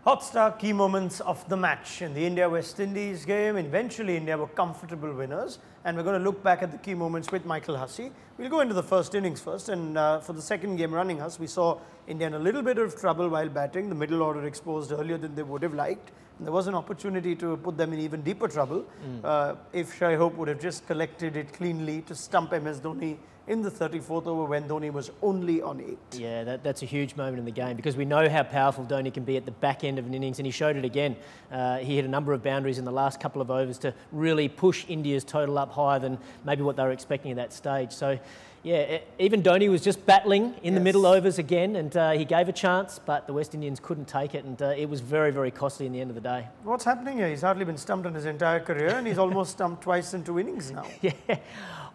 Hot star key moments of the match in the India-West Indies game. Eventually, India were comfortable winners, and we're going to look back at the key moments with Michael Hussey. We'll go into the first innings first, and for the second game running us, we saw India in a little bit of trouble while batting. The middle order exposed earlier than they would have liked, and there was an opportunity to put them in even deeper trouble if Shai Hope would have just collected it cleanly to stump MS Dhoni in the 34th over when Dhoni was only on 8. Yeah, that's a huge moment in the game because we know how powerful Dhoni can be at the back end of an innings, and he showed it again. He hit a number of boundaries in the last couple of overs to really push India's total up higher than maybe what they were expecting at that stage. So, yeah, even Dhoni was just battling in the middle overs again, and he gave a chance, but the West Indians couldn't take it, and it was very, very costly in the end of the day. What's happening here? He's hardly been stumped in his entire career, and he's almost stumped twice in 2 innings now. Yeah.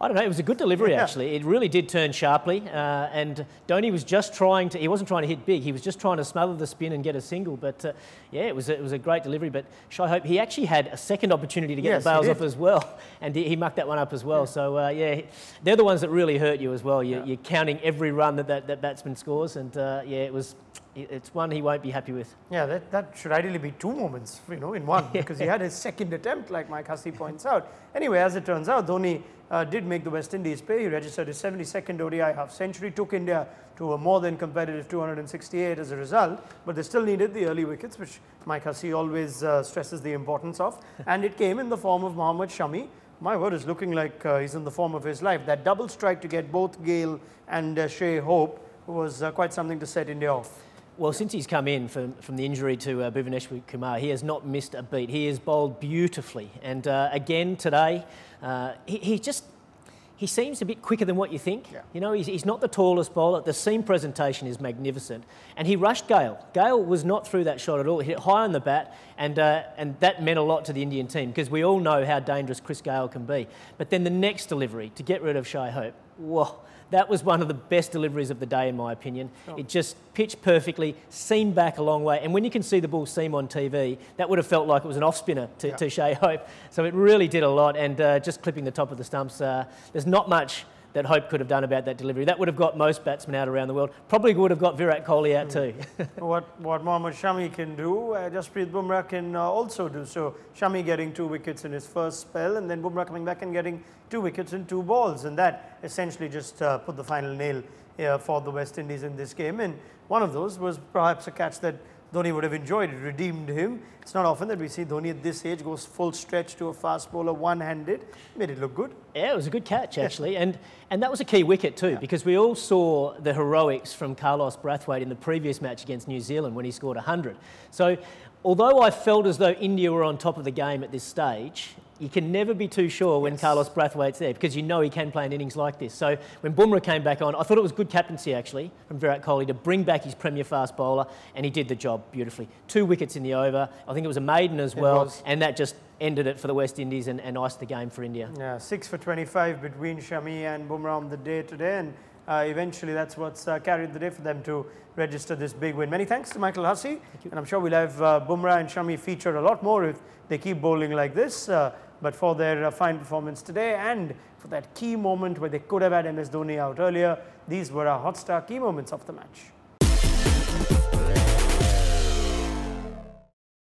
I don't know, it was a good delivery actually. It really did turn sharply, and Dhoni was just trying to, he wasn't trying to hit big, he was just trying to smother the spin and get a single, but yeah, it was a great delivery. But Shai Hope, he actually had a second opportunity to get the bails off as well, and he mucked that one up as well. So yeah, they're the ones that really hurt you as well. You're counting every run that batsman scores, and yeah, it's one he won't be happy with. Yeah, that should ideally be 2 moments, you know, in one, because he had his second attempt, like Mike Hussey points out. Anyway, as it turns out, Dhoni did make the West Indies pay. He registered his 72nd ODI half-century, took India to a more than competitive 268 as a result, but they still needed the early wickets, which Mike Hussey always stresses the importance of, and it came in the form of Mohammad Shami. My word, is looking like he's in the form of his life. That double strike to get both Gayle and Shai Hope was quite something to set India off. Well, since he's come in from the injury to Bhuvaneshwar Kumar, he has not missed a beat. He has bowled beautifully. And again today, he seems a bit quicker than what you think. Yeah. You know, he's not the tallest bowler. The seam presentation is magnificent. And he rushed Gayle. Gayle was not through that shot at all. He hit high on the bat, and that meant a lot to the Indian team because we all know how dangerous Chris Gayle can be. But then the next delivery, to get rid of Shai Hope, whoa. That was one of the best deliveries of the day, in my opinion. Sure. It just pitched perfectly, seamed back a long way. And when you can see the ball seam on TV, that would have felt like it was an off-spinner to Shai Hope. So it really did a lot. And just clipping the top of the stumps, there's not much that Hope could have done about that delivery. That would have got most batsmen out around the world. Probably would have got Virat Kohli out too. What Mohammad Shami can do, Jasprit Bumrah can also do. So Shami getting 2 wickets in his first spell, and then Bumrah coming back and getting 2 wickets in 2 balls. And that essentially just put the final nail for the West Indies in this game. And one of those was perhaps a catch that Dhoni would have enjoyed. It redeemed him. It's not often that we see Dhoni at this age goes full stretch to a fast bowler one-handed. Made it look good. Yeah, it was a good catch actually, and that was a key wicket too, because we all saw the heroics from Carlos Brathwaite in the previous match against New Zealand when he scored 100. So although I felt as though India were on top of the game at this stage, you can never be too sure when Carlos Brathwaite's there because you know he can play an innings like this. So when Bumrah came back on, I thought it was good captaincy actually from Virat Kohli to bring back his premier fast bowler, and he did the job beautifully. 2 wickets in the over. I think it was a maiden as well, and that just ended it for the West Indies and iced the game for India. Yeah, 6 for 25 between Shami and Bumrah on the day today, and eventually that's what's carried the day for them to register this big win. Many thanks to Michael Hussey, and I'm sure we'll have Bumrah and Shami feature a lot more if they keep bowling like this. But for their fine performance today and for that key moment where they could have had MS Dhoni out earlier, these were our hot star key moments of the match.